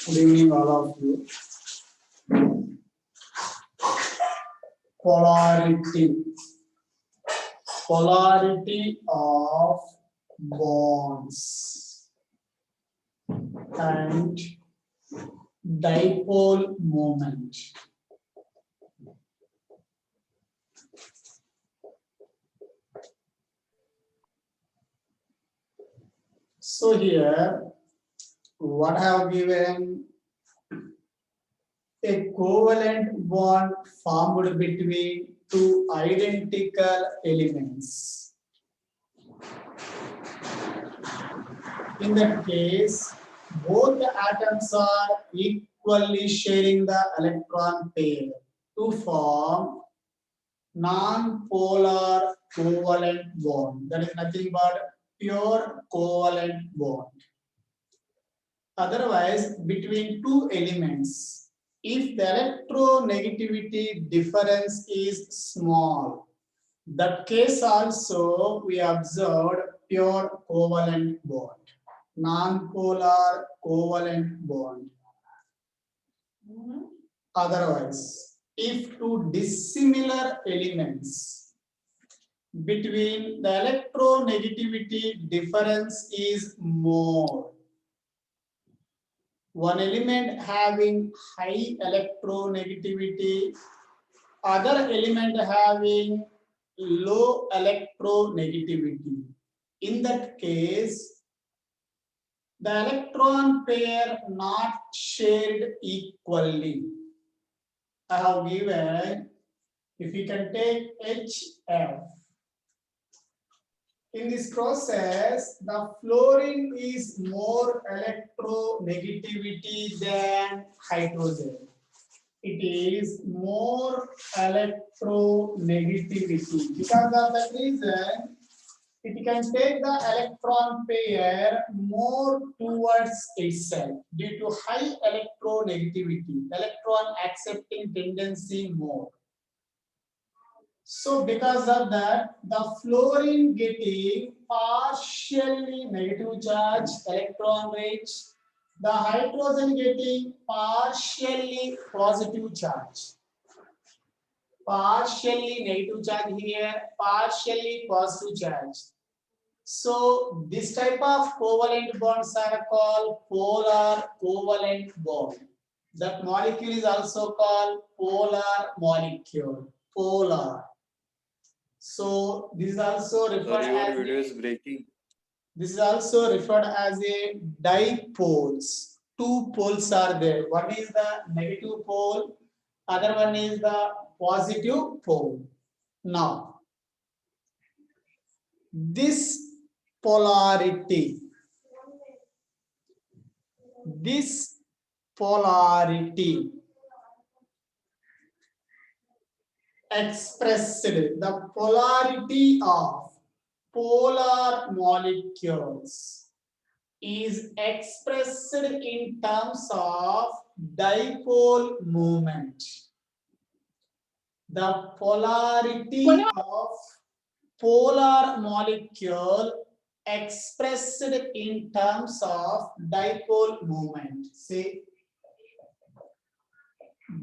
Good evening, all of you. Polarity. Polarity of bonds and dipole moment. So here, what I have given a covalent bond formed between two identical elements. In that case, both the atoms are equally sharing the electron pair to form non-polar covalent bond. That is nothing but pure covalent bond. Otherwise, between two elements, if the electronegativity difference is small, that case also we observed pure covalent bond, non-polar covalent bond. Otherwise, if two dissimilar elements between the electronegativity difference is more, one element having high electronegativity, other element having low electronegativity. In that case, the electron pair not shared equally. I have given, if we can take HF. In this process, the fluorine is more electronegativity than hydrogen. It is more electronegativity. Because of that reason, it can take the electron pair more towards itself due to high electronegativity, electron accepting tendency more. So because of that, the fluorine getting partially negative charge, electron rich, the hydrogen getting partially positive charge. Partially negative charge here, partially positive charge. So this type of covalent bonds are called polar covalent bond. That molecule is also called polar molecule. Polar. So this is also referred Sorry, your as video is breaking. This is also referred as a dipoles. Two poles are there. One is the negative pole, other one is the positive pole. Now, this polarity expressed the polarity of polar molecules is expressed in terms of dipole moment. The polarity of polar molecule expressed in terms of dipole moment. See,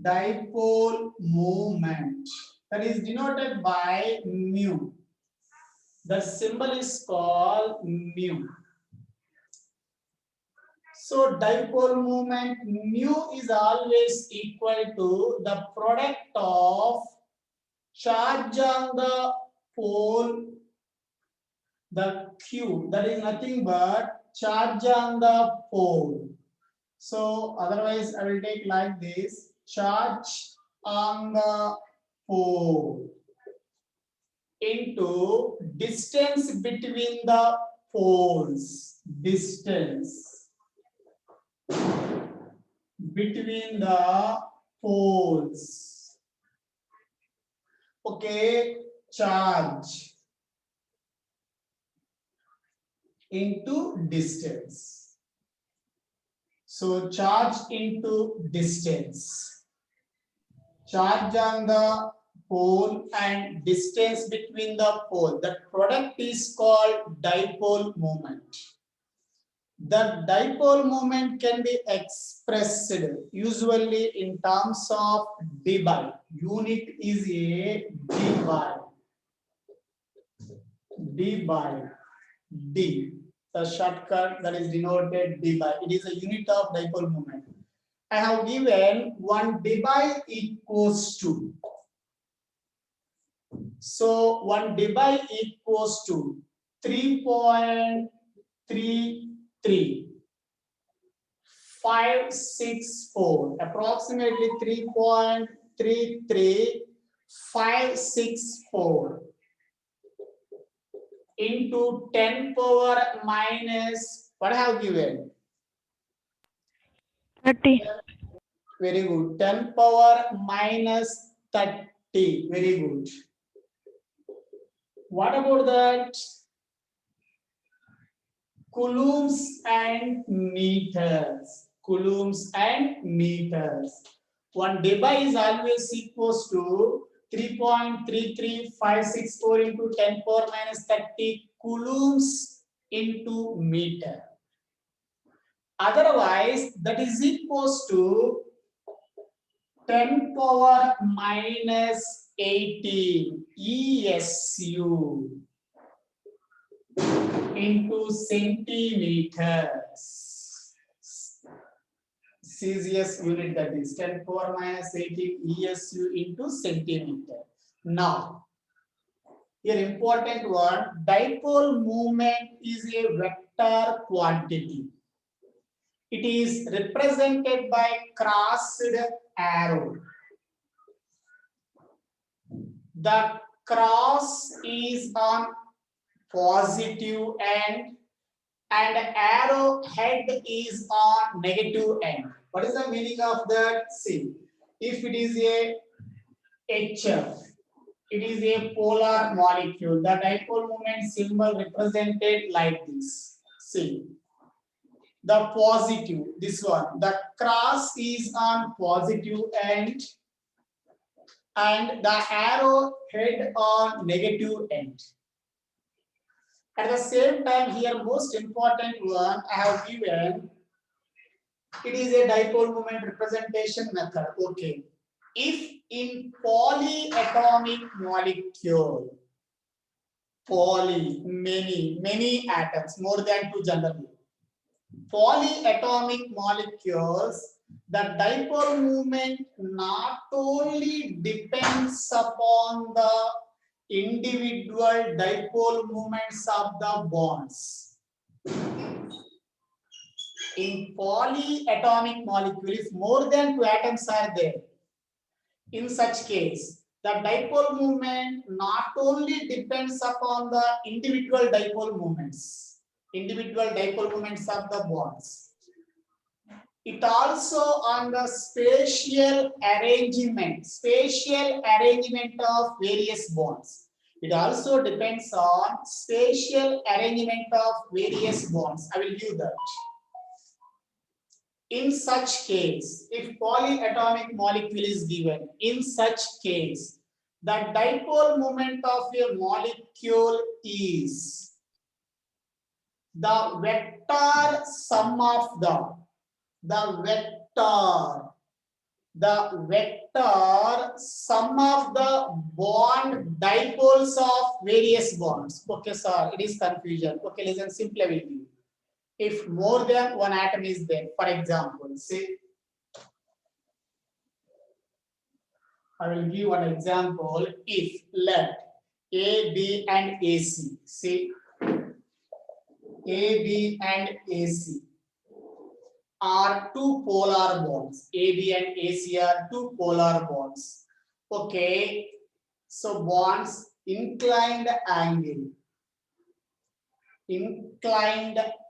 dipole moment, that is denoted by mu. The symbol is called mu. So dipole moment mu is always equal to the product of charge on the pole, the Q, that is nothing but charge on the pole. So otherwise I will take like this, charge on the pole into distance between the poles, distance between the poles. Okay, charge into distance. So charge into distance. Charge on the pole and distance between the pole. That product is called dipole moment. The dipole moment can be expressed usually in terms of dBi. Unit is a dBi. dBi. D. The shortcut that is denoted dBi. It is a unit of dipole moment. I have given 1 dBi equals to. So 1 dBi equals to 3.33564, approximately 3.33564 into 10 power minus, what I have given? 30. Very good. 10 power minus 30. Very good. What about that? Coulombs and meters. Coulombs and meters. 1 dBi is always equals to 3.33564 into 10 power minus 30 coulombs into meter. Otherwise, that is equals to 10 power minus 18 ESU into centimeters. Celsius unit, that is 10 power minus 18 ESU into centimeter. Now, here important one, dipole moment is a vector quantity. It is represented by crossed arrow. The cross is on positive end and arrow head is on negative end. What is the meaning of that? See, if it is a HF, it is a polar molecule. The dipole moment symbol represented like this. See, the positive, this one, the cross is on positive end and the arrow head on negative end. At the same time, here most important one I have given, it is a dipole moment representation method. Okay. If in polyatomic molecule, many atoms, more than 2 generally, polyatomic molecules, the dipole moment not only depends upon the individual dipole moments of the bonds. In polyatomic molecule, if more than 2 atoms are there, in such case, the dipole moment not only depends upon the individual dipole moments of the bonds, it also on the spatial arrangement of various bonds. It also depends on spatial arrangement of various bonds. I will give that. In such case, if polyatomic molecule is given, in such case, the dipole moment of a molecule is the vector sum of the vector sum of the bond dipoles of various bonds. Okay, sir, it is confusion. Okay, listen, simply I will give. If more than 1 atom is there, for example, say, I will give one example. If let A, B, and AC, say A, B, and AC are 2 polar bonds. A, B, and AC are 2 polar bonds. Okay, so bonds inclined angle.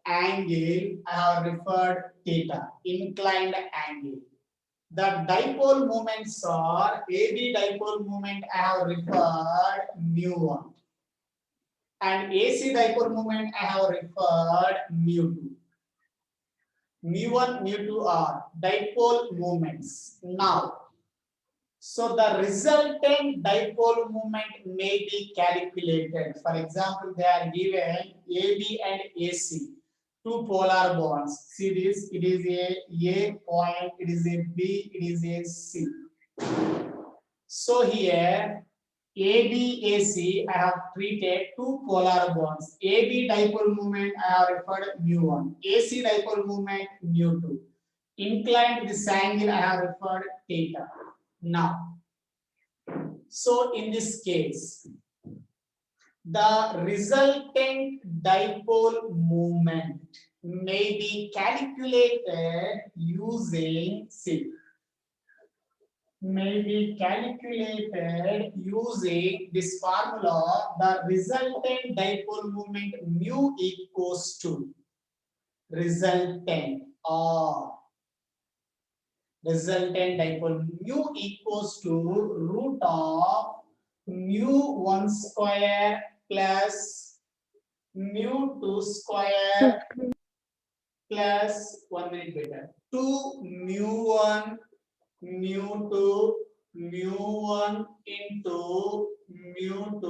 I have referred theta. Inclined angle. The dipole moments are AB dipole moment. I have referred mu1, and AC dipole moment I have referred mu2. Mu1, mu2 are dipole moments. Now, so the resultant dipole moment may be calculated. For example, they are given AB and AC. two polar bonds. See this, it is a point, it is a B, it is a C. So here ABAC, I have treated two polar bonds. AB dipole moment, I have referred mu1. AC dipole moment, mu2. Inclined this angle, I have referred theta. Now, so in this case, the resultant dipole moment may be calculated using this formula. The resultant dipole moment mu equals to resultant dipole mu equals to root of mu1 square plus mu2 square plus 1 minute later 2 mu1 mu2 mu1 into mu2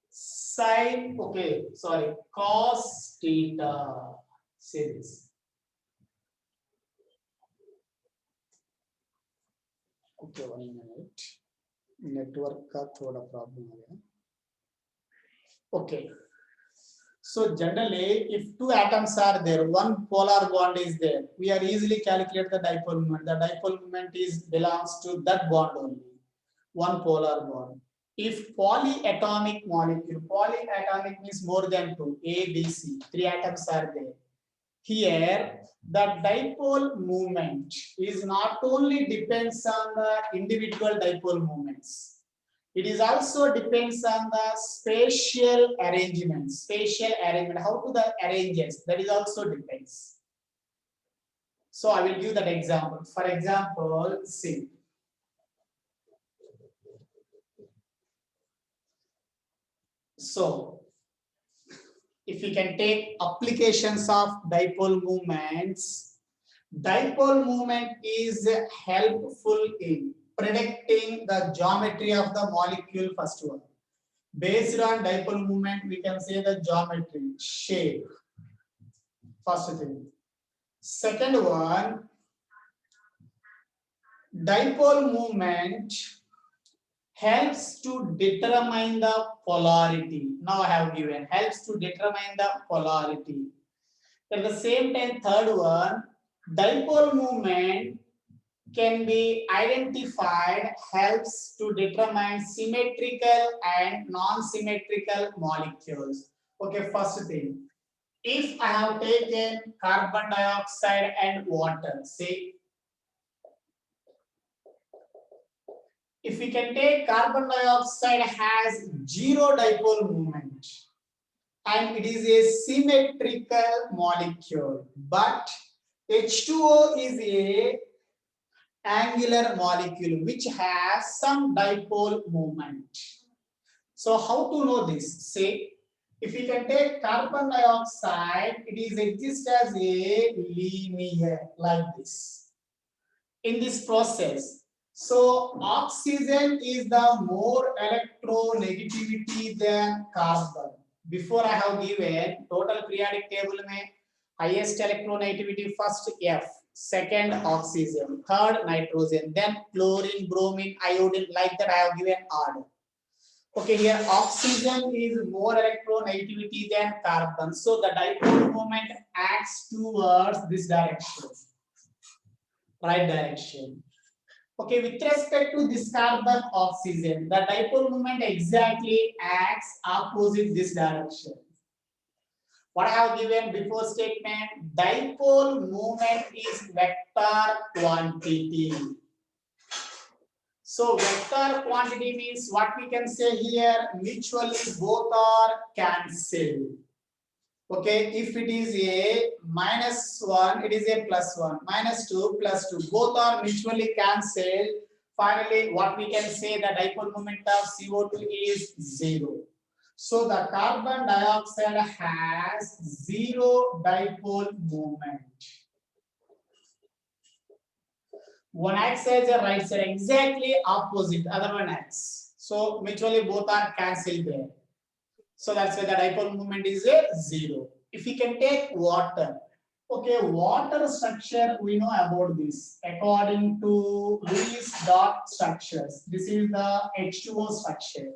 sin cos theta. Say this. Okay, 1 minute. Network का थोड़ा problem आ गया. Okay. So generally, if two atoms are there, one polar bond is there, we are easily calculate the dipole moment. The dipole moment belongs to that bond only, one polar bond. If polyatomic molecule, polyatomic means more than two, A, B, C, three atoms are there. Here, the dipole moment is not only depends on the individual dipole moments. It is also depends on the spatial arrangement. How to the arranges, that is also depends. So I will give that example. For example, see. So, if we can take applications of dipole moments, dipole moment is helpful in predicting the geometry of the molecule. First one, based on dipole moment, we can say the geometry, shape. First thing. Second one, dipole moment helps to determine the polarity. Now I have given helps to determine the polarity. At the same time, third one, dipole moment can be identified, helps to determine symmetrical and non-symmetrical molecules. Okay, first thing, if I have taken carbon dioxide and water, say, if we can take carbon dioxide has zero dipole moment and it is a symmetrical molecule, but H2O is a angular molecule which has some dipole moment. So how to know this? Say, if we can take carbon dioxide, it is exist as a linear like this. In this process, so oxygen is the more electronegativity than carbon. Before I have given total periodic table mein highest electronegativity first F, second oxygen, third nitrogen, then chlorine, bromine, iodine, like that I have given order. Okay, here oxygen is more electronegativity than carbon. So the dipole moment acts towards this direction, right direction. Okay, with respect to this carbon oxygen, the dipole moment exactly acts opposite this direction. What I have given before statement, dipole moment is vector quantity. So vector quantity means what we can say here, mutually both are cancelled. Okay, if it is a -1, it is a +1, -2, +2, both are mutually cancelled. Finally, what we can say, the dipole moment of CO2 is 0. So the carbon dioxide has 0 dipole moment. One acts as a right side, exactly opposite, other one acts. So mutually both are cancelled there. So that's why the dipole moment is a 0. if we can take water, okay, water structure, we know about this. According to Lewis dot structures, this is the H2O structure.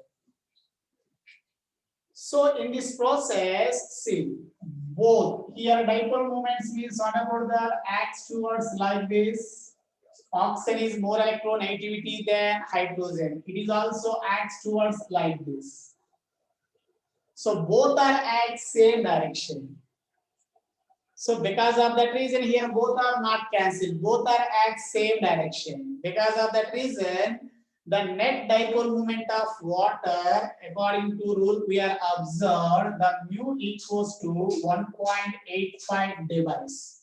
So in this process, see, both here dipole moments means what about the acts towards like this. Oxygen is more electronegativity than hydrogen. It is also acts towards like this. So both are at same direction. So because of that reason here both are not cancelled. Both are at same direction. Because of that reason the net dipole moment of water according to rule we are observed the mu equals to 1.85 dBs.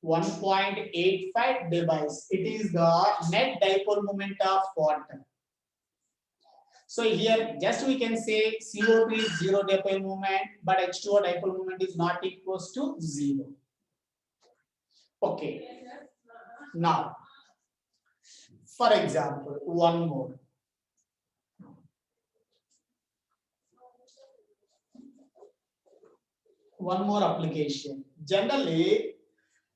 1.85 dBs. It is the net dipole moment of water. So here just we can say CO2 is 0 dipole moment, but H2O dipole moment is not equals to 0. Okay. Now, for example, one more. One more application. Generally,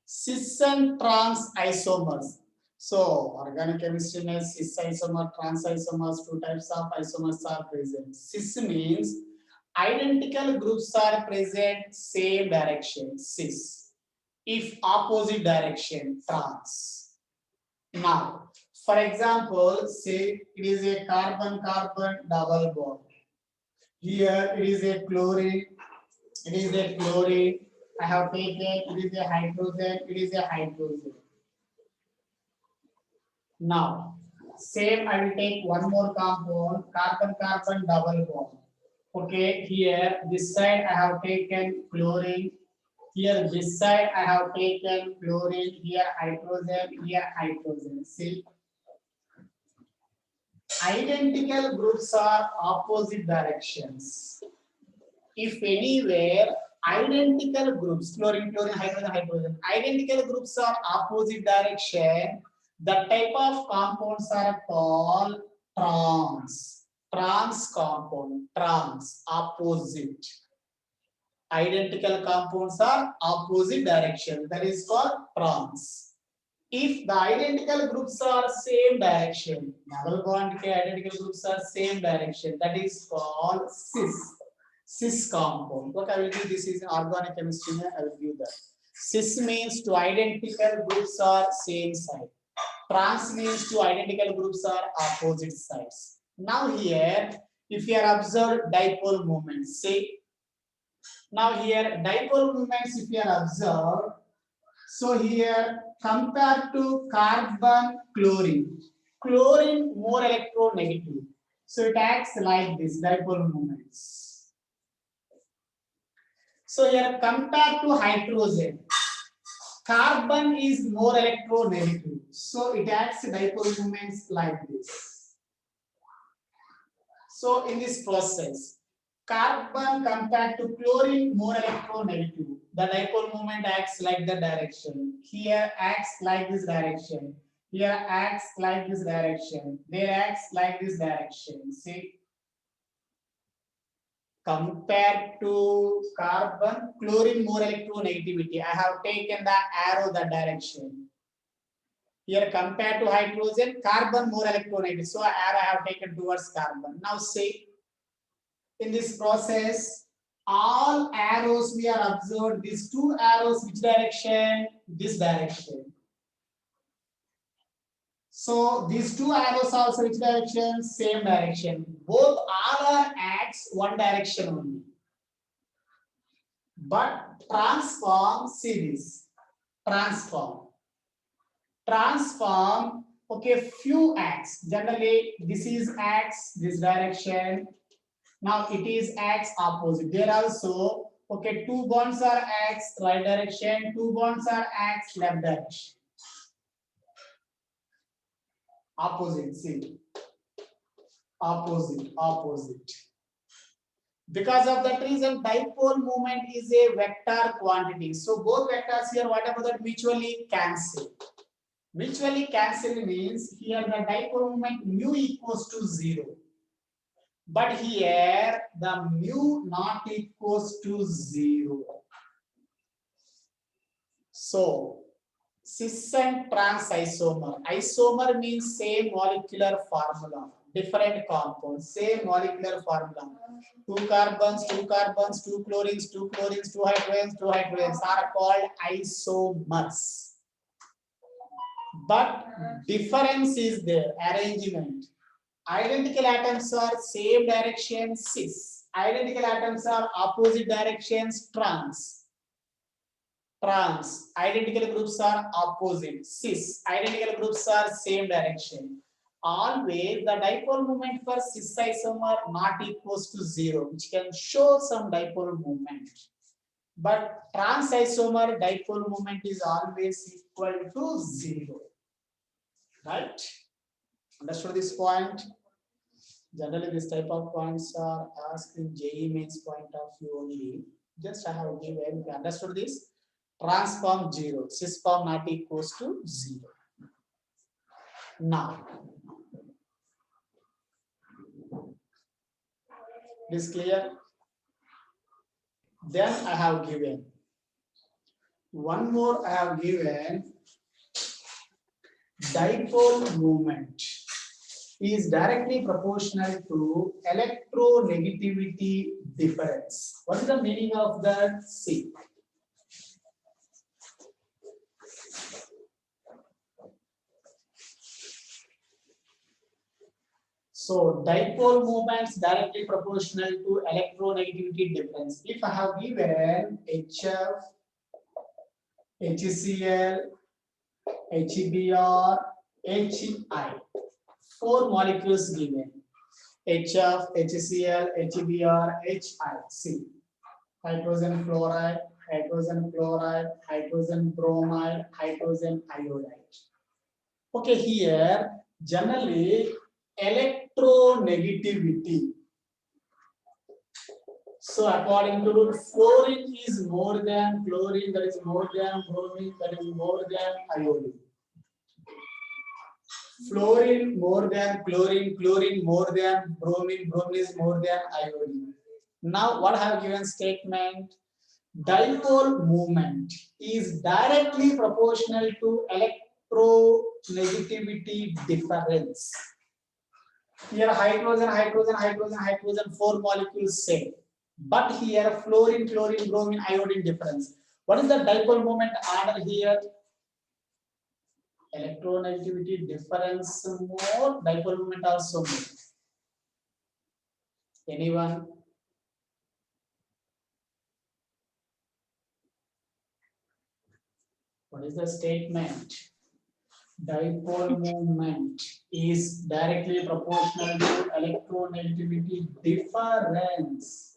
cis and trans isomers. So, organic chemistry means cis isomer, trans isomers, two types of isomers are present. Cis means identical groups are present, same direction, cis. If opposite direction, trans. Now, for example, say it is a carbon-carbon double bond. Here it is a chlorine. It is a chlorine. I have taken it is a hydrogen. It is a hydrogen. Now, same I will take one more compound, carbon-carbon double bond. Okay, here this side I have taken chlorine. Here this side I have taken chlorine. Here hydrogen. Here hydrogen. See, identical groups are opposite directions. If anywhere identical groups, chlorine, chlorine, hydrogen, hydrogen, identical groups are opposite direction, the type of compounds are called trans. Trans compound, trans, opposite. Identical compounds are opposite direction, that is called trans. If the identical groups are same direction, double bond ke identical groups are same direction, that is called cis. Cis compound. What I will give this is organic chemistry. I will give that. Cis means two identical groups are same side. Trans means two identical groups are opposite sides. Now here, if you are observed dipole moments, say. Now here dipole moments, if you are observed. So here compared to carbon, chlorine. Chlorine more electronegative. So it acts like this dipole moments. So here compared to hydrogen, carbon is more electronegative. So it acts dipole moments like this. So in this process, carbon compared to chlorine more electronegative. The dipole moment acts like the direction. Here acts like this direction. Here acts like this direction. There acts like this direction. See. Compared to carbon, chlorine more electronegativity. I have taken the arrow the direction. Here compared to hydrogen, carbon more electronegative. So arrow I have taken towards carbon. Now see, in this process, all arrows we are observed. These two arrows, which direction? This direction. So these two arrows also which direction? Same direction. Both are acts one direction only. But transform, see this. Transform. Transform, okay, few acts. Generally, this is acts, this direction. Now it is acts opposite. There also, okay, two bonds are acts right direction, two bonds are acts left direction. Opposite, see. Opposite, opposite. Because of that reason, dipole moment is a vector quantity. So both vectors here, whatever that mutually cancel. Mutually cancel means here the dipole moment mu equals to 0. But here the mu not equals to 0. So cis and trans isomer. Isomer means same molecular formula, different compounds, same molecular formula. Two carbons, two carbons, two chlorines, two chlorines, two hydrogens are called isomers. But difference is there, arrangement. Identical atoms are same direction, cis. Identical atoms are opposite directions, trans. Trans. Identical groups are opposite, cis. Identical groups are same direction. Always the dipole moment for cis isomer not equals to 0, which can show some dipole moment. But trans isomer dipole moment is always equal to 0. Right? Understood this point? Generally, this type of points are asked in JEE mains point of view only. Just I have given. Understood this? Trans form 0, cis form not equals to 0. Now, this clear? Then I have given one more. I have given dipole moment is directly proportional to electronegativity difference. What is the meaning of that? See. So dipole moments directly proportional to electronegativity difference. If I have given HF, HCl, HBr, HI, 4 molecules given. HF, HCl, HBr, HI. See, hydrogen fluoride, hydrogen chloride, hydrogen bromide, hydrogen iodide. Okay, here generally electronegativity. So according to rule, fluorine is more than chlorine, that is more than bromine, that is more than iodine. Fluorine more than chlorine, chlorine more than bromine, bromine is more than iodine. Now what I have given statement? Dipole moment is directly proportional to electronegativity difference. Here hydrogen, hydrogen, hydrogen, hydrogen, 4 molecules same. But here fluorine, chlorine, bromine, iodine difference. What is the dipole moment order here? Electronegativity difference more, dipole moment also more. Anyone? What is the statement? Dipole moment is directly proportional to electronegativity difference.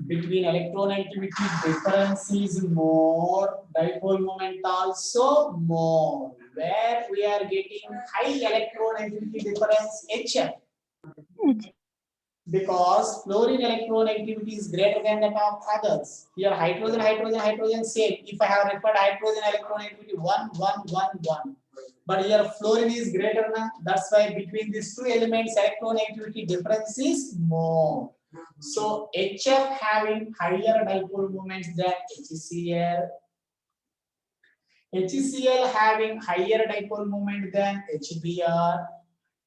Between electronegativity difference is more, dipole moment also more. Where we are getting high electronegativity difference, HF. Because fluorine electronegativity is greater than that of others. Here hydrogen, hydrogen, hydrogen same. If I have referred hydrogen electronegativity 1, 1, 1, 1. But here fluorine is greater than, that's why between these two elements electronegativity difference is more. So HF having higher dipole moments than HCl. HCl having higher dipole moment than HBr.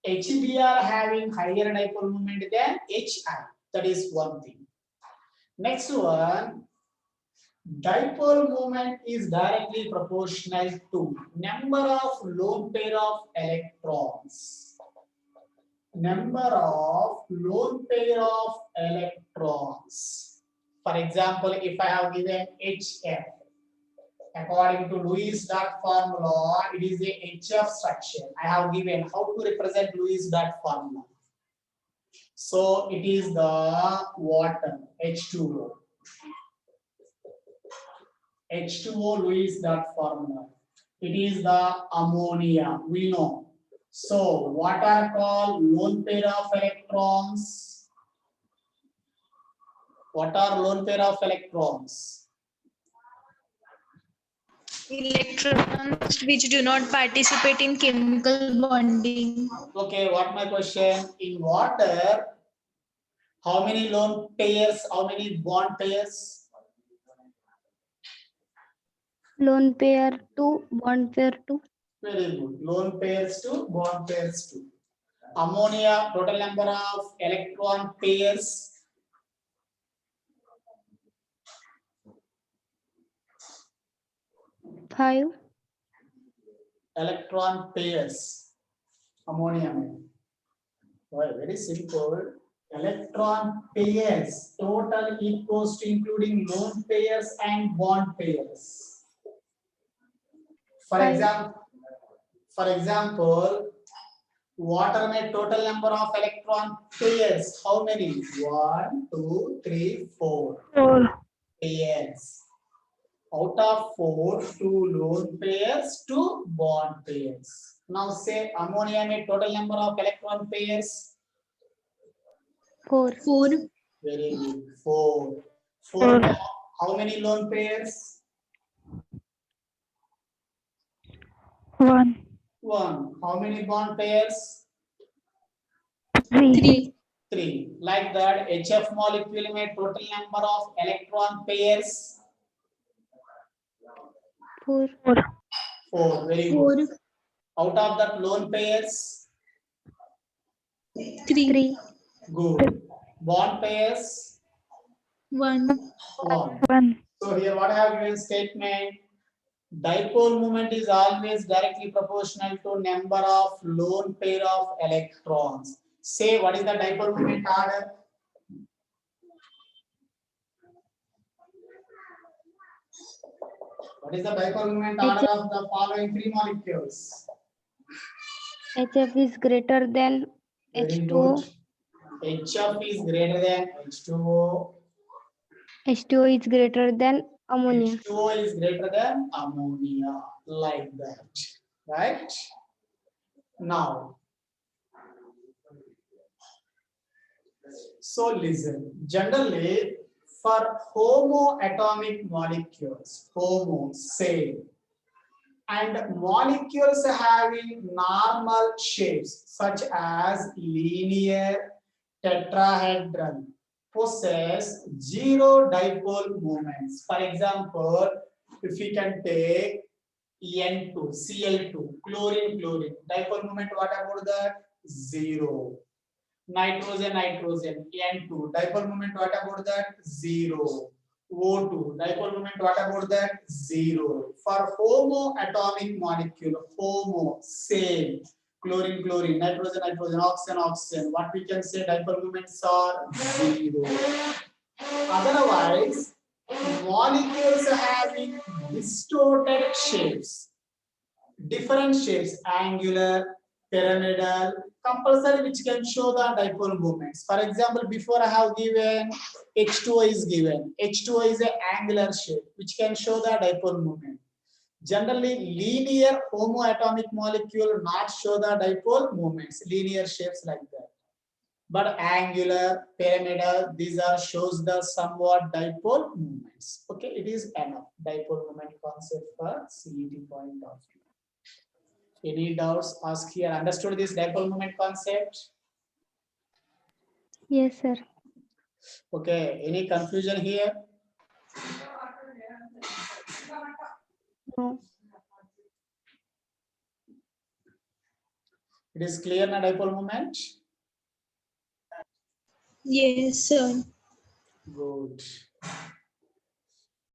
HBr having higher dipole moment than HI. That is one thing. Next one, dipole moment is directly proportional to number of lone pair of electrons. Number of lone pair of electrons. For example, if I have given HF, according to Lewis dot formula, it is a HF structure. I have given how to represent Lewis dot formula. So it is the water, H2O. H2O Lewis dot formula. It is the ammonia, we know. So what are called lone pair of electrons? What are lone pair of electrons? Electrons which do not participate in chemical bonding. Okay, what my question? In water, how many lone pairs, how many bond pairs? Lone pair to bond pair to. Very good. Lone pairs to bond pairs to. Ammonia, total number of electron pairs. Five. Electron pairs. Ammonia. Well, very simple. Electron pairs total equals to including lone pairs and bond pairs. Five. For example, water may total number of electron pairs. How many? 1, 2, 3, 4 pairs. Out of 4, 2 lone pairs, 2 bond pairs. Now say ammonia may total number of electron pairs. 4. 4. Very good. 4. 4. How many lone pairs? 1. 1. How many bond pairs? 3. 3. Like that, HF molecule may total number of electron pairs. 4. 4. Very 4. good. Out of that lone pairs? 3. Good. Bond pairs? 1. 1. So here what I have given statement? Dipole moment is always directly proportional to number of lone pair of electrons. Say what is the dipole moment order? What is the dipole moment order of the following 3 molecules? HF is greater than Very H2O. good. HF is greater than H2O. H2O is greater than ammonia. H2O is greater than ammonia. Like that. Right? Now, so listen. Generally, for homoatomic molecules, homo, same, and molecules having normal shapes such as linear, tetrahedral, possess zero dipole moments. For example, if we can take N2, Cl2, chlorine, chlorine, dipole moment, what about that? 0. Nitrogen, nitrogen, N2, dipole moment, what about that? 0. O2, dipole moment, what about that? 0. For homoatomic molecule, homo, same, chlorine, chlorine, nitrogen, nitrogen, oxygen, oxygen, what we can say dipole moments are 0. Otherwise, molecules having distorted shapes, different shapes, angular, pyramidal, compulsory, which can show the dipole moments. For example, before I have given H2O is given. H2O is an angular shape, which can show the dipole moment. Generally, linear homoatomic molecule not show the dipole moments, linear shapes like that. But angular, pyramidal, these are shows the somewhat dipole moments. Okay, it is enough dipole moment concept for CET point of view. Any doubts? Ask here. Understood this dipole moment concept? Yes, sir. Okay. Any confusion here? No. It is clear na dipole moment? Yes, sir. Good.